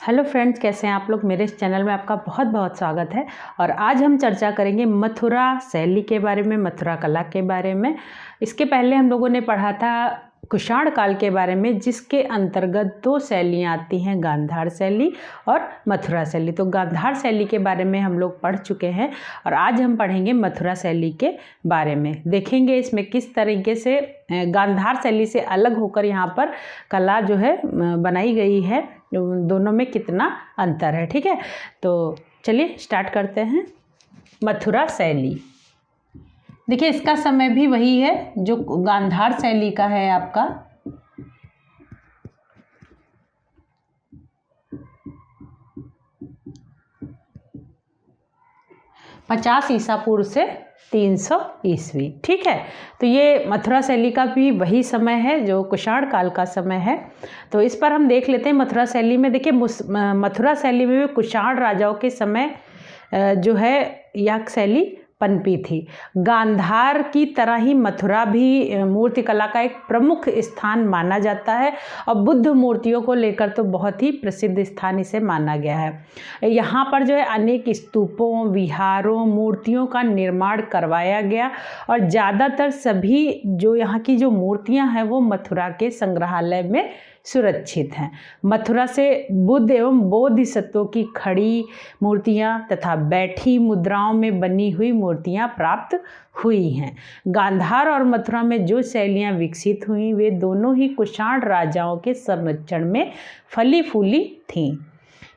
Hello friends, कैसे हैं आप लोग। मेरे इस चैनल में आपका बहुत बहुत स्वागत है। और आज हम चर्चा करेंगे मथुरा शैली के बारे में, मथुरा कला के बारे में। इसके पहले हम लोगों ने पढ़ा था कुषाण काल के बारे में, जिसके अंतर्गत दो शैलियाँ आती हैं, गांधार शैली और मथुरा शैली। तो गांधार शैली के बारे में हम लोग पढ़ चुके हैं और आज हम पढ़ेंगे मथुरा शैली के बारे में। देखेंगे इसमें किस तरीके से गांधार शैली से अलग होकर यहाँ पर कला जो है बनाई गई है, दोनों में कितना अंतर है। ठीक है, तो चलिए स्टार्ट करते हैं। मथुरा शैली, देखिए इसका समय भी वही है जो गांधार शैली का है आपका। पचास ईसा पूर्व से 300 ईस्वी। ठीक है, तो ये मथुरा शैली का भी वही समय है जो कुषाण काल का समय है। तो इस पर हम देख लेते हैं मथुरा शैली में। देखिए मथुरा शैली में कुषाण राजाओं के समय जो है यह शैली पनपी थी। गांधार की तरह ही मथुरा भी मूर्तिकला का एक प्रमुख स्थान माना जाता है और बुद्ध मूर्तियों को लेकर तो बहुत ही प्रसिद्ध स्थान इसे माना गया है। यहाँ पर जो है अनेक स्तूपों, विहारों, मूर्तियों का निर्माण करवाया गया और ज़्यादातर सभी जो यहाँ की जो मूर्तियाँ हैं वो मथुरा के संग्रहालय में सुरक्षित हैं। मथुरा से बुद्ध एवं बोधिसत्वों की खड़ी मूर्तियां तथा बैठी मुद्राओं में बनी हुई मूर्तियां प्राप्त हुई हैं। गांधार और मथुरा में जो शैलियां विकसित हुई वे दोनों ही कुषाण राजाओं के संरक्षण में फली फूली थीं।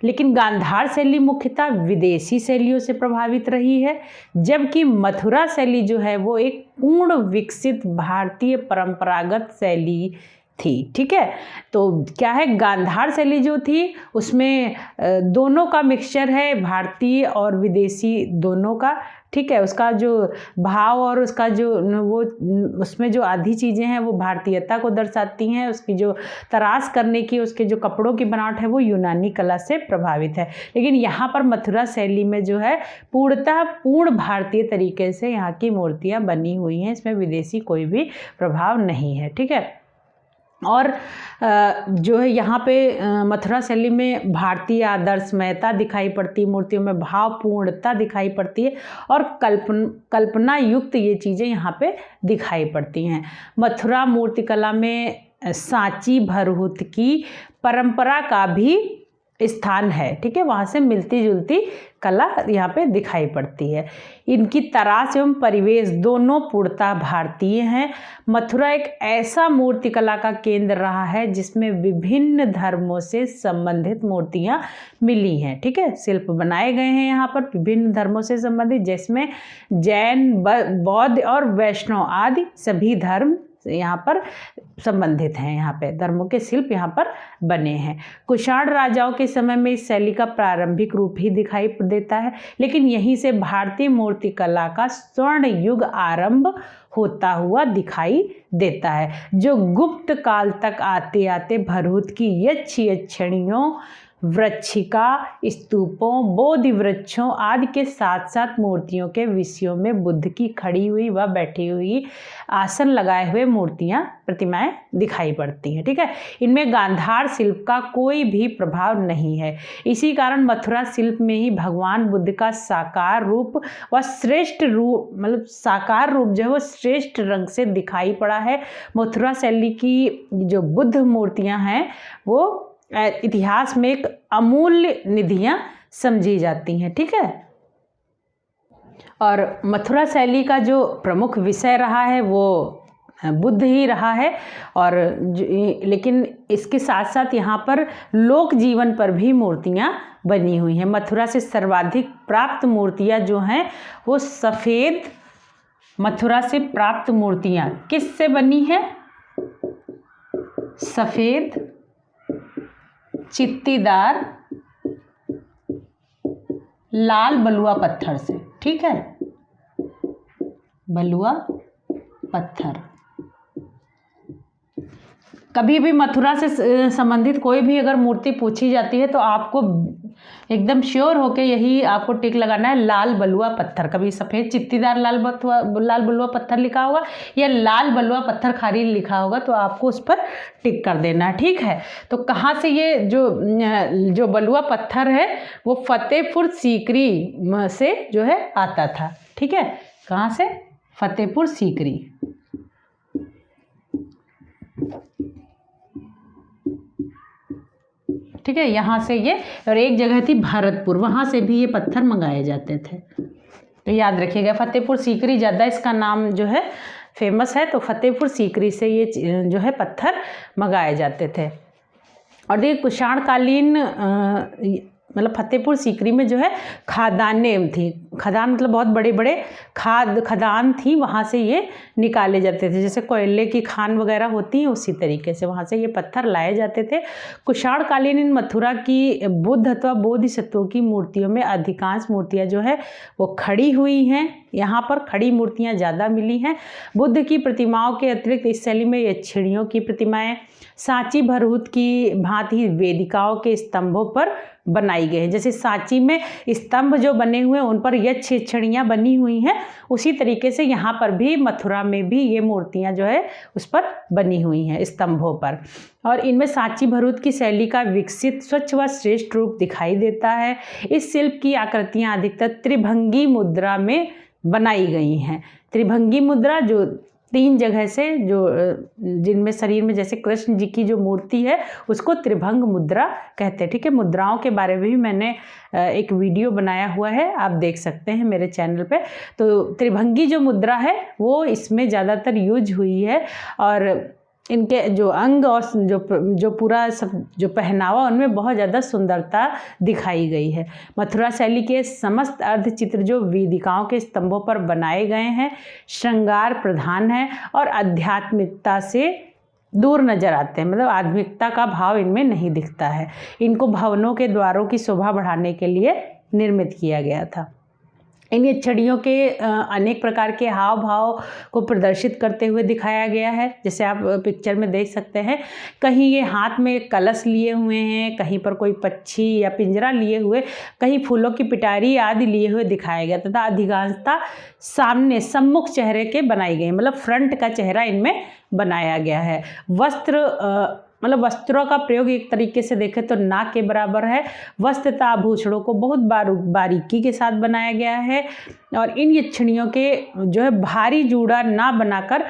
लेकिन गांधार शैली मुख्यतः विदेशी शैलियों से प्रभावित रही है, जबकि मथुरा शैली जो है वो एक पूर्ण विकसित भारतीय परंपरागत शैली थी। ठीक है, तो क्या है, गांधार शैली जो थी उसमें दोनों का मिक्सचर है, भारतीय और विदेशी दोनों का। ठीक है, उसका जो भाव और उसका जो वो उसमें जो आधी चीज़ें हैं वो भारतीयता को दर्शाती हैं। उसकी जो तराश करने की, उसके जो कपड़ों की बनावट है वो यूनानी कला से प्रभावित है। लेकिन यहाँ पर मथुरा शैली में जो है पूर्णतः पूर्ण भारतीय तरीके से यहाँ की मूर्तियाँ बनी हुई हैं, इसमें विदेशी कोई भी प्रभाव नहीं है। ठीक है, और जो है यहाँ पे मथुरा शैली में भारतीय आदर्शमयता दिखाई पड़ती है, मूर्तियों में भावपूर्णता दिखाई पड़ती है और कल्पना युक्त ये चीज़ें यहाँ पे दिखाई पड़ती हैं। मथुरा मूर्तिकला में सांची भरहुत की परंपरा का भी स्थान है। ठीक है, वहाँ से मिलती जुलती कला यहाँ पे दिखाई पड़ती है। इनकी तराश एवं परिवेश दोनों पूर्णतः भारतीय हैं। मथुरा एक ऐसा मूर्तिकला का केंद्र रहा है जिसमें विभिन्न धर्मों से संबंधित मूर्तियाँ मिली हैं। ठीक है, शिल्प बनाए गए हैं यहाँ पर विभिन्न धर्मों से संबंधित, जिसमें जैन, बौद्ध और वैष्णव आदि सभी धर्म यहाँ पर संबंधित हैं। यहाँ पे धर्मों के शिल्प यहाँ पर बने हैं। कुषाण राजाओं के समय में इस शैली का प्रारंभिक रूप ही दिखाई देता है, लेकिन यहीं से भारतीय मूर्तिकला का स्वर्ण युग आरंभ होता हुआ दिखाई देता है, जो गुप्त काल तक आते आते भरहुत की यक्षिणियों, वृक्षिका, स्तूपों, बोधि वृक्षों आदि के साथ साथ मूर्तियों के विषयों में बुद्ध की खड़ी हुई व बैठी हुई, आसन लगाए हुए मूर्तियां, प्रतिमाएं दिखाई पड़ती हैं। ठीक है, इनमें गांधार शिल्प का कोई भी प्रभाव नहीं है। इसी कारण मथुरा शिल्प में ही भगवान बुद्ध का साकार रूप व श्रेष्ठ रूप, मतलब साकार रूप जो है वो श्रेष्ठ रंग से दिखाई पड़ा है। मथुरा शैली की जो बुद्ध मूर्तियां हैं वो इतिहास में एक अमूल्य निधियां समझी जाती हैं। ठीक है, और मथुरा शैली का जो प्रमुख विषय रहा है वो बुद्ध ही रहा है। और लेकिन इसके साथ साथ यहाँ पर लोक जीवन पर भी मूर्तियाँ बनी हुई हैं। मथुरा से सर्वाधिक प्राप्त मूर्तियाँ जो हैं वो सफ़ेद, मथुरा से प्राप्त मूर्तियाँ किससे बनी हैं? सफ़ेद, चित्तीदार, लाल बलुआ पत्थर से। ठीक है, बलुआ पत्थर। कभी भी मथुरा से संबंधित कोई भी अगर मूर्ति पूछी जाती है तो आपको एकदम श्योर होके यही आपको टिक लगाना है, लाल बलुआ पत्थर। कभी सफ़ेद चित्तीदार लाल बलुआ पत्थर लिखा होगा या लाल बलुआ पत्थर खारी लिखा होगा तो आपको उस पर टिक कर देना है, ठीक है। तो कहाँ से ये जो बलुआ पत्थर है वो फतेहपुर सीकरी से जो है आता था, ठीक है। कहाँ से? फतेहपुर सीकरी। ठीक है, यहाँ से ये, और एक जगह थी भरतपुर, वहाँ से भी ये पत्थर मंगाए जाते थे। तो याद रखिएगा, फतेहपुर सीकरी ज़्यादा इसका नाम जो है फेमस है, तो फतेहपुर सीकरी से ये जो है पत्थर मंगाए जाते थे। और देखिए कुषाण कालीन मतलब फतेहपुर सीकरी में जो है खदानें थी। खदान मतलब बहुत बड़े बड़े खदान थी, वहाँ से ये निकाले जाते थे, जैसे कोयले की खान वगैरह होती हैं उसी तरीके से वहाँ से ये पत्थर लाए जाते थे। कुषाण कालीन इन मथुरा की बुद्ध अथवा बोधिसत्वों की मूर्तियों में अधिकांश मूर्तियाँ जो है वो खड़ी हुई हैं। यहाँ पर खड़ी मूर्तियाँ ज़्यादा मिली हैं। बुद्ध की प्रतिमाओं के अतिरिक्त इस शैली में यक्षिणियों की प्रतिमाएँ सांची भरहुत की भांति वेदिकाओं के स्तंभों पर बनाई गई है। जैसे सांची में स्तंभ जो बने हुए हैं उन पर यक्षिणियाँ बनी हुई हैं, उसी तरीके से यहाँ पर भी मथुरा में भी ये मूर्तियाँ जो है उस पर बनी हुई हैं स्तंभों पर। और इनमें सांची भरहुत की शैली का विकसित स्वच्छ व श्रेष्ठ रूप दिखाई देता है। इस शिल्प की आकृतियाँ अधिकतर त्रिभंगी मुद्रा में बनाई गई हैं। त्रिभंगी मुद्रा जो 3 जगह से जो जिनमें शरीर में जैसे कृष्ण जी की जो मूर्ति है उसको त्रिभंग मुद्रा कहते हैं, ठीक है। मुद्राओं के बारे में भी मैंने एक वीडियो बनाया हुआ है, आप देख सकते हैं मेरे चैनल पे। तो त्रिभंगी जो मुद्रा है वो इसमें ज़्यादातर यूज हुई है, और इनके जो अंग और जो पूरा सब जो पहनावा उनमें बहुत ज़्यादा सुंदरता दिखाई गई है। मथुरा शैली के समस्त अर्धचित्र जो वेदिकाओं के स्तंभों पर बनाए गए हैं श्रृंगार प्रधान है और आध्यात्मिकता से दूर नजर आते हैं, मतलब आध्यात्मिकता का भाव इनमें नहीं दिखता है। इनको भवनों के द्वारों की शोभा बढ़ाने के लिए निर्मित किया गया था। इन यक्षिणियों के अनेक प्रकार के हाव भाव को प्रदर्शित करते हुए दिखाया गया है, जैसे आप पिक्चर में देख सकते हैं। कहीं ये हाथ में कलश लिए हुए हैं, कहीं पर कोई पक्षी या पिंजरा लिए हुए, कहीं फूलों की पिटारी आदि लिए हुए दिखाया गया तथा अधिकांशतः सामने सम्मुख चेहरे के बनाई गई, मतलब फ्रंट का चेहरा इनमें बनाया गया है। वस्त्र मतलब वस्त्रों का प्रयोग एक तरीके से देखें तो नाक के बराबर है। वस्त्र तथा आभूषणों को बहुत बारीकी के साथ बनाया गया है, और इन यक्षिणियों के जो है भारी जूड़ा ना बनाकर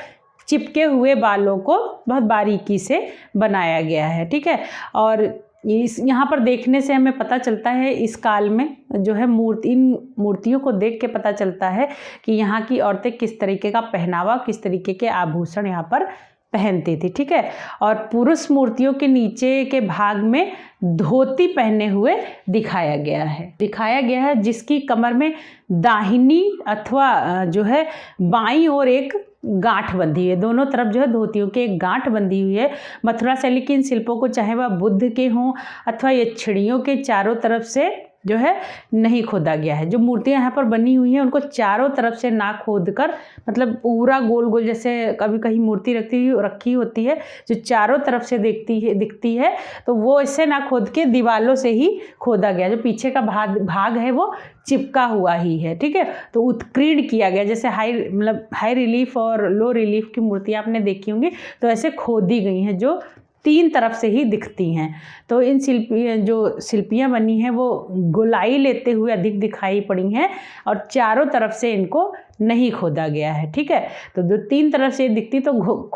चिपके हुए बालों को बहुत बारीकी से बनाया गया है, ठीक है। और इस यहाँ पर देखने से हमें पता चलता है इस काल में जो है इन मूर्तियों को देख के पता चलता है कि यहाँ की औरतें किस तरीके का पहनावा, किस तरीके के आभूषण यहाँ पर पहनती थी, ठीक है। और पुरुष मूर्तियों के नीचे के भाग में धोती पहने हुए दिखाया गया है जिसकी कमर में दाहिनी अथवा जो है बाईं ओर एक गांठ बंधी है। दोनों तरफ जो है धोतियों के एक गांठ बंधी हुई है। मथुरा शैली के इन शिल्पों को चाहे वह बुद्ध के हों अथवा यक्षिणियों के चारों तरफ से जो है नहीं खोदा गया है। जो मूर्तियां यहाँ पर बनी हुई हैं उनको चारों तरफ से ना खोद कर, मतलब पूरा गोल गोल जैसे कभी कहीं मूर्ति रखी होती है जो चारों तरफ से दिखती है, तो वो इससे ना खोद के दीवालों से ही खोदा गया। जो पीछे का भाग है वो चिपका हुआ ही है, ठीक है। तो उत्कीर्ण किया गया, जैसे हाई रिलीफ और लो रिलीफ की मूर्तियाँ आपने देखी होंगी, तो ऐसे खोदी गई हैं जो 3 तरफ से ही दिखती हैं। तो इन शिल्पियाँ बनी हैं वो गोलाई लेते हुए अधिक दिखाई पड़ी हैं और चारों तरफ से इनको नहीं खोदा गया है, ठीक है। तो जो 3 तरफ से दिखती तो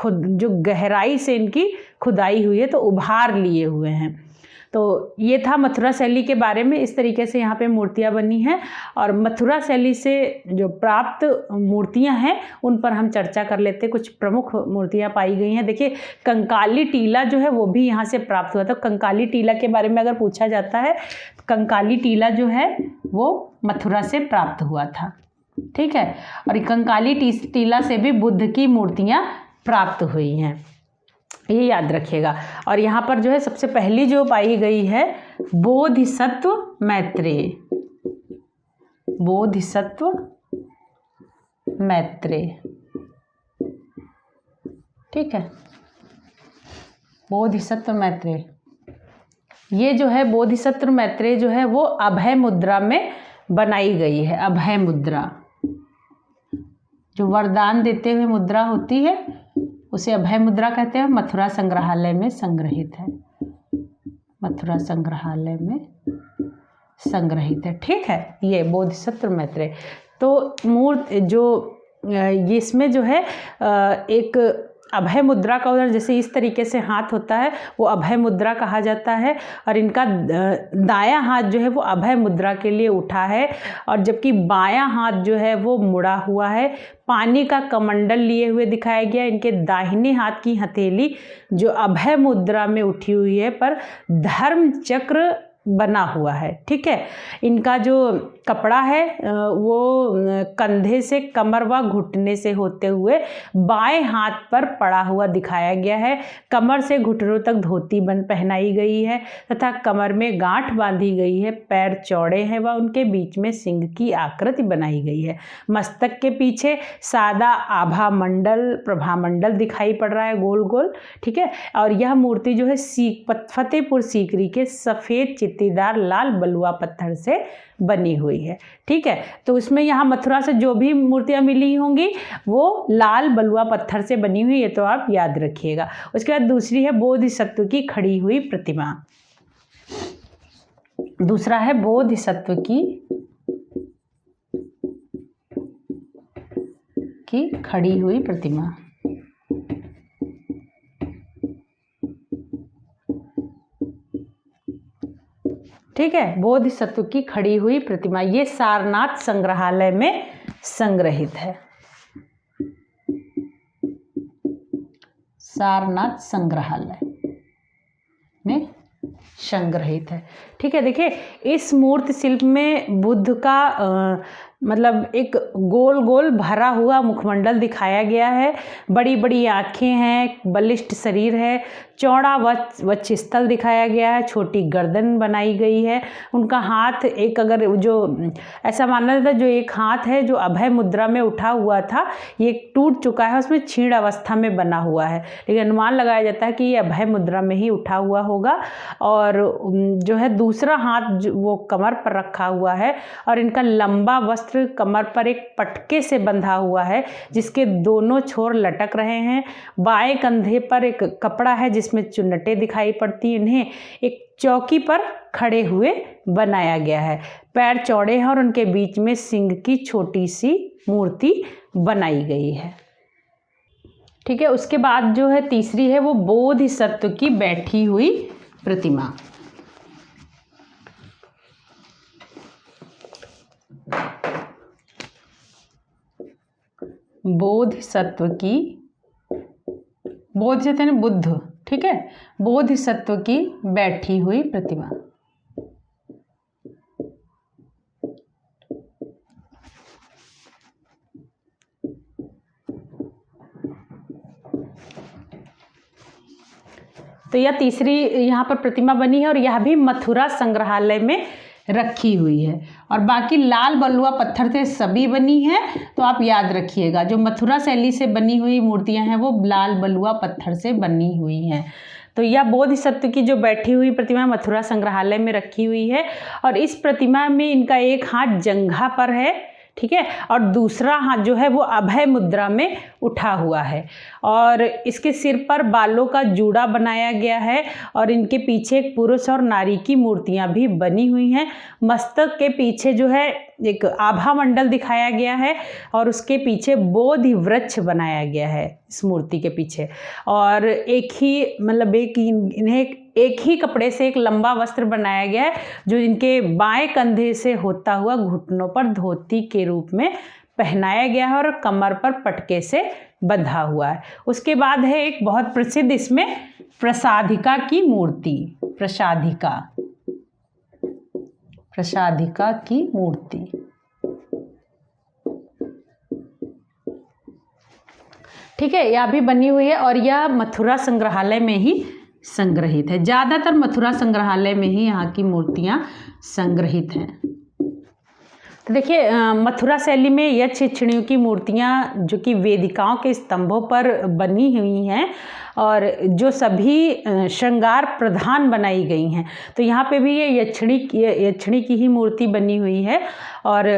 जो गहराई से इनकी खुदाई हुई है तो उभार लिए हुए हैं। तो ये था मथुरा शैली के बारे में। इस तरीके से यहाँ पे मूर्तियाँ बनी हैं, और मथुरा शैली से जो प्राप्त मूर्तियाँ हैं उन पर हम चर्चा कर लेते हैं। कुछ प्रमुख मूर्तियाँ पाई गई हैं। देखिए कंकाली टीला जो है वो भी यहाँ से प्राप्त हुआ था। कंकाली टीला के बारे में अगर पूछा जाता है, कंकाली टीला जो है वो मथुरा से प्राप्त हुआ था, ठीक है। और कंकाली टीला से भी बुद्ध की मूर्तियाँ प्राप्त हुई हैं, ये याद रखिएगा। और यहाँ पर जो है सबसे पहली जो पाई गई है बोधिसत्व मैत्रेय, ठीक है। बोधिसत्व मैत्रेय, ये जो है बोधिसत्व मैत्रेय जो है वो अभय मुद्रा में बनाई गई है। अभय मुद्रा, जो वरदान देते हुए मुद्रा होती है उसे अभय मुद्रा कहते हैं। मथुरा संग्रहालय में संग्रहित है, मथुरा संग्रहालय में संग्रहित है। ठीक है, ये बोधिसत्व मैत्रेय। तो मूर्त जो इसमें जो है एक अभय मुद्रा का उदाहरण, जैसे इस तरीके से हाथ होता है वो अभय मुद्रा कहा जाता है, और इनका दायां हाथ जो है वो अभय मुद्रा के लिए उठा है, और जबकि बायां हाथ जो है वो मुड़ा हुआ है। पानी का कमंडल लिए हुए दिखाया गया। इनके दाहिने हाथ की हथेली जो अभय मुद्रा में उठी हुई है पर धर्म चक्र बना हुआ है। ठीक है, इनका जो कपड़ा है वो कंधे से कमर व घुटने से होते हुए बाएं हाथ पर पड़ा हुआ दिखाया गया है। कमर से घुटनों तक धोती पहनाई गई है तथा कमर में गांठ बांधी गई है। पैर चौड़े हैं व उनके बीच में सिंह की आकृति बनाई गई है। मस्तक के पीछे सादा आभा मंडल, प्रभा मंडल दिखाई पड़ रहा है गोल गोल। ठीक है, और यह मूर्ति जो है फतेहपुर सीकरी के सफ़ेद चित्तीदार लाल बलुआ पत्थर से बनी हुई है। ठीक है, तो उसमें यहाँ मथुरा से जो भी मूर्तियाँ मिली होंगी वो लाल बलुआ पत्थर से बनी हुई है, तो आप याद रखिएगा। उसके बाद दूसरी है बोधिसत्व की खड़ी हुई प्रतिमा। दूसरा है बोधिसत्व की खड़ी हुई प्रतिमा। ठीक है, बोधिसत्व की खड़ी हुई प्रतिमा, ये सारनाथ संग्रहालय में संग्रहित है। सारनाथ संग्रहालय में संग्रहित है। ठीक है, देखिए इस मूर्ति शिल्प में बुद्ध का मतलब एक गोल गोल भरा हुआ मुखमंडल दिखाया गया है। बड़ी बड़ी आँखें हैं, बलिष्ठ शरीर है, चौड़ा वक्षस्थल दिखाया गया है, छोटी गर्दन बनाई गई है। उनका हाथ एक, अगर जो ऐसा माना जाता है जो एक हाथ है जो अभय मुद्रा में उठा हुआ था ये टूट चुका है, उसमें क्षीण अवस्था में बना हुआ है, लेकिन अनुमान लगाया जाता है कि ये अभय मुद्रा में ही उठा हुआ होगा। और जो है दूसरा हाथ वो कमर पर रखा हुआ है, और इनका लंबा वस्त्र कमर पर एक पटके से बंधा हुआ है जिसके दोनों छोर लटक रहे हैं। बाएं कंधे पर एक कपड़ा है जिसमें चुन्नटें दिखाई पड़ती। इन्हें एक चौकी पर खड़े हुए बनाया गया है। पैर चौड़े हैं और उनके बीच में सिंह की छोटी सी मूर्ति बनाई गई है। ठीक है, उसके बाद जो है तीसरी है वो बोधिसत्व की बैठी हुई प्रतिमा। बोधिसत्व की, बोधिसत्व यानी बुद्ध। ठीक है, बोधिसत्व की बैठी हुई प्रतिमा। तो यह तीसरी यहाँ पर प्रतिमा बनी है और यह भी मथुरा संग्रहालय में रखी हुई है। और बाकी लाल बलुआ पत्थर से सभी बनी है, तो आप याद रखिएगा जो मथुरा शैली से बनी हुई मूर्तियां हैं वो लाल बलुआ पत्थर से बनी हुई हैं। तो यह बोधिसत्व की जो बैठी हुई प्रतिमा मथुरा संग्रहालय में रखी हुई है, और इस प्रतिमा में इनका एक हाथ जंघा पर है। ठीक है, और दूसरा हाथ जो है वो अभय मुद्रा में उठा हुआ है, और इसके सिर पर बालों का जूड़ा बनाया गया है, और इनके पीछे एक पुरुष और नारी की मूर्तियां भी बनी हुई हैं। मस्तक के पीछे जो है एक आभा मंडल दिखाया गया है, और उसके पीछे बोधि वृक्ष बनाया गया है इस मूर्ति के पीछे। और एक ही मतलब इन्हें एक ही कपड़े से एक लंबा वस्त्र बनाया गया है जो इनके बाएं कंधे से होता हुआ घुटनों पर धोती के रूप में पहनाया गया है, और कमर पर पटके से बंधा हुआ है। उसके बाद है एक बहुत प्रसिद्ध इसमें प्रसादिका की मूर्ति। प्रसादिका की मूर्ति। ठीक है, यह भी बनी हुई है और यह मथुरा संग्रहालय में ही संग्रहित है। ज़्यादातर मथुरा संग्रहालय में ही यहाँ की मूर्तियाँ संग्रहित हैं। देखिए मथुरा शैली में यक्ष यक्षिणियों की मूर्तियाँ जो कि वेदिकाओं के स्तंभों पर बनी हुई हैं और जो सभी श्रृंगार प्रधान बनाई गई हैं। तो यहाँ पे भी ये यक्षिणी की ही मूर्ति बनी हुई है और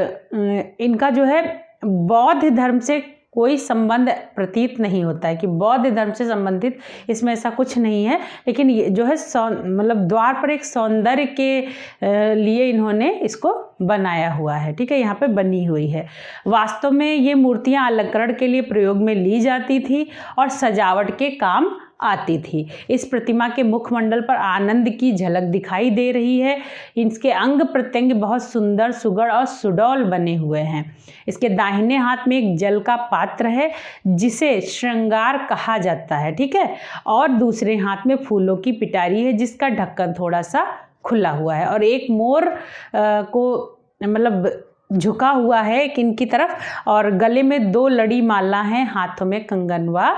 इनका जो है बौद्ध धर्म से कोई संबंध प्रतीत नहीं होता है कि बौद्ध धर्म से संबंधित इसमें ऐसा कुछ नहीं है, लेकिन ये जो है मतलब द्वार पर एक सौंदर्य के लिए इन्होंने इसको बनाया हुआ है। ठीक है, यहाँ पे बनी हुई है। वास्तव में ये मूर्तियाँ अलंकरण के लिए प्रयोग में ली जाती थी और सजावट के काम आती थी। इस प्रतिमा के मुखमंडल पर आनंद की झलक दिखाई दे रही है। इसके अंग प्रत्यंग बहुत सुंदर, सुगढ़ और सुडौल बने हुए हैं। इसके दाहिने हाथ में एक जल का पात्र है जिसे श्रृंगार कहा जाता है। ठीक है, और दूसरे हाथ में फूलों की पिटारी है जिसका ढक्कन थोड़ा सा खुला हुआ है और एक मोर को मतलब झुका हुआ है इनकी तरफ और गले में 2 लड़ी माला हैं, हाथों में कंगन व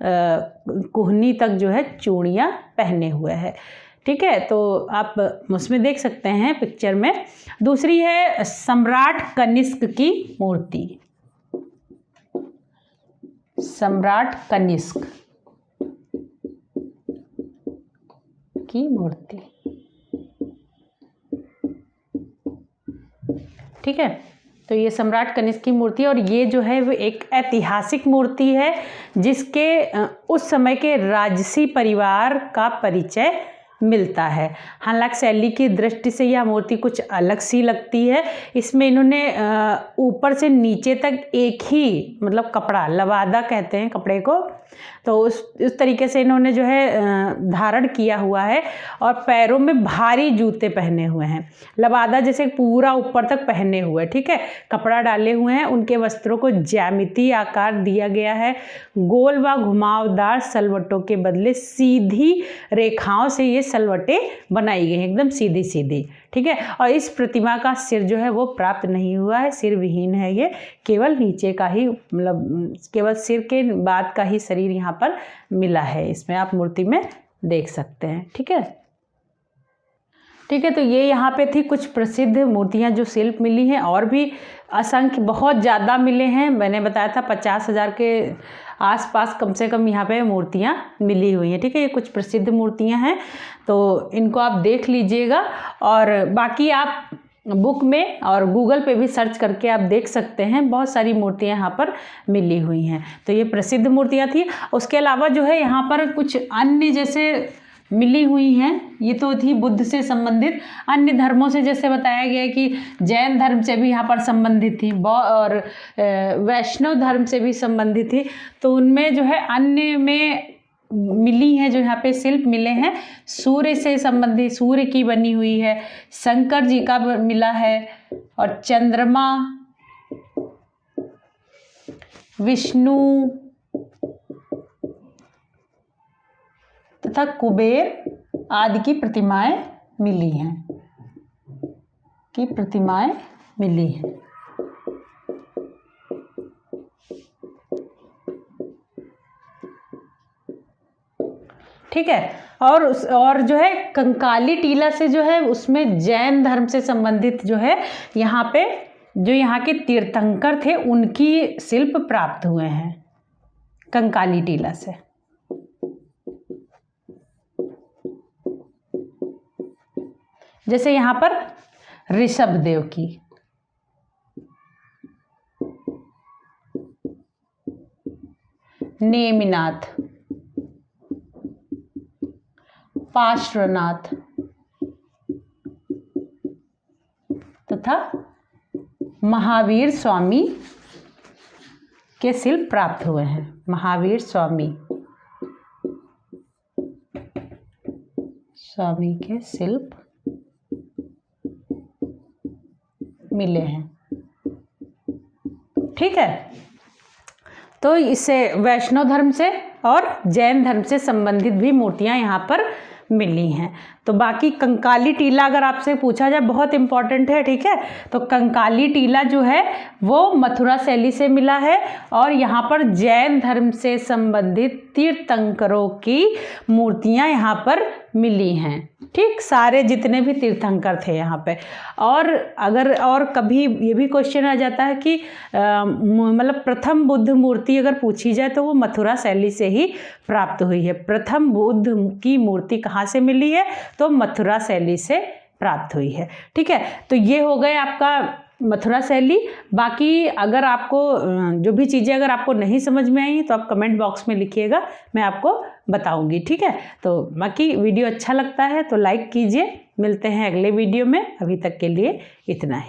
कुहनी तक जो है चूड़ियाँ पहने हुए हैं। ठीक है, तो आप उसमें देख सकते हैं पिक्चर में। दूसरी है सम्राट कनिष्क की मूर्ति। सम्राट कनिष्क की मूर्ति। ठीक है, तो ये सम्राट कनिष्क की मूर्ति और ये जो है वो एक ऐतिहासिक मूर्ति है जिसके उस समय के राजसी परिवार का परिचय मिलता है। हालांकि शैली की दृष्टि से यह मूर्ति कुछ अलग सी लगती है। इसमें इन्होंने ऊपर से नीचे तक एक ही मतलब कपड़ा, लवादा कहते हैं कपड़े को, तो उस तरीके से इन्होंने जो है धारण किया हुआ है और पैरों में भारी जूते पहने हुए हैं। लवादा जैसे पूरा ऊपर तक पहने हुए, ठीक है, कपड़ा डाले हुए हैं। उनके वस्त्रों को ज्यामितीय आकार दिया गया है। गोल व घुमावदार सलवटों के बदले सीधी रेखाओं से ये सलवटें बनाई गई हैं, एकदम सीधी सीधी। ठीक है, और इस प्रतिमा का सिर जो है वो प्राप्त नहीं हुआ है, सिर विहीन है ये, केवल नीचे का ही मतलब केवल सिर के बाद का ही शरीर यहाँ पर मिला है। इसमें आप मूर्ति में देख सकते हैं। ठीक है, ठीक है, तो ये यहाँ पे थी कुछ प्रसिद्ध मूर्तियाँ जो शिल्प मिली हैं, और भी असंख्य बहुत ज़्यादा मिले हैं। मैंने बताया था 50,000 के आसपास कम से कम यहाँ पे मूर्तियाँ मिली हुई हैं। ठीक है, ये कुछ प्रसिद्ध मूर्तियाँ हैं, तो इनको आप देख लीजिएगा और बाकी आप बुक में और गूगल पे भी सर्च करके आप देख सकते हैं। बहुत सारी मूर्तियाँ यहाँ पर मिली हुई हैं। तो ये प्रसिद्ध मूर्तियाँ थी। उसके अलावा जो है यहाँ पर कुछ अन्य जैसे मिली हुई हैं, ये तो थी बुद्ध से संबंधित। अन्य धर्मों से जैसे बताया गया कि जैन धर्म से भी यहाँ पर संबंधित थी और वैष्णव धर्म से भी संबंधित थी। तो उनमें जो है अन्य में मिली हैं जो यहाँ पे शिल्प मिले हैं, सूर्य से संबंधित, सूर्य की बनी हुई है, शंकर जी का मिला है और चंद्रमा, विष्णु तथा कुबेर आदि की प्रतिमाएं मिली हैं, ठीक है, और जो है कंकाली टीला से जो है उसमें जैन धर्म से संबंधित जो है यहाँ पे जो यहाँ के तीर्थंकर थे उनकी शिल्प प्राप्त हुए हैं कंकाली टीला से। जैसे यहाँ पर ऋषभदेव की, नेमिनाथ, पार्श्वनाथ तथा महावीर स्वामी के शिल्प प्राप्त हुए हैं। महावीर स्वामी के शिल्प मिले हैं। ठीक है, तो इससे वैष्णव धर्म से और जैन धर्म से संबंधित भी मूर्तियां यहाँ पर मिली हैं। तो बाकी कंकाली टीला अगर आपसे पूछा जाए, बहुत इंपॉर्टेंट है। ठीक है, तो कंकाली टीला जो है वो मथुरा शैली से मिला है और यहाँ पर जैन धर्म से संबंधित तीर्थंकरों की मूर्तियाँ यहाँ पर मिली हैं। ठीक, सारे जितने भी तीर्थंकर थे यहाँ पे। और अगर और कभी ये भी क्वेश्चन आ जाता है कि मतलब प्रथम बुद्ध मूर्ति अगर पूछी जाए तो वो मथुरा शैली से ही प्राप्त हुई है। प्रथम बुद्ध की मूर्ति कहाँ से मिली है? तो मथुरा शैली से प्राप्त हुई है। ठीक है, तो ये हो गए आपका मथुरा शैली। बाकी अगर आपको जो भी चीज़ें अगर आपको नहीं समझ में आई तो आप कमेंट बॉक्स में लिखिएगा, मैं आपको बताऊंगी। ठीक है, तो बाकी वीडियो अच्छा लगता है तो लाइक कीजिए। मिलते हैं अगले वीडियो में, अभी तक के लिए इतना ही।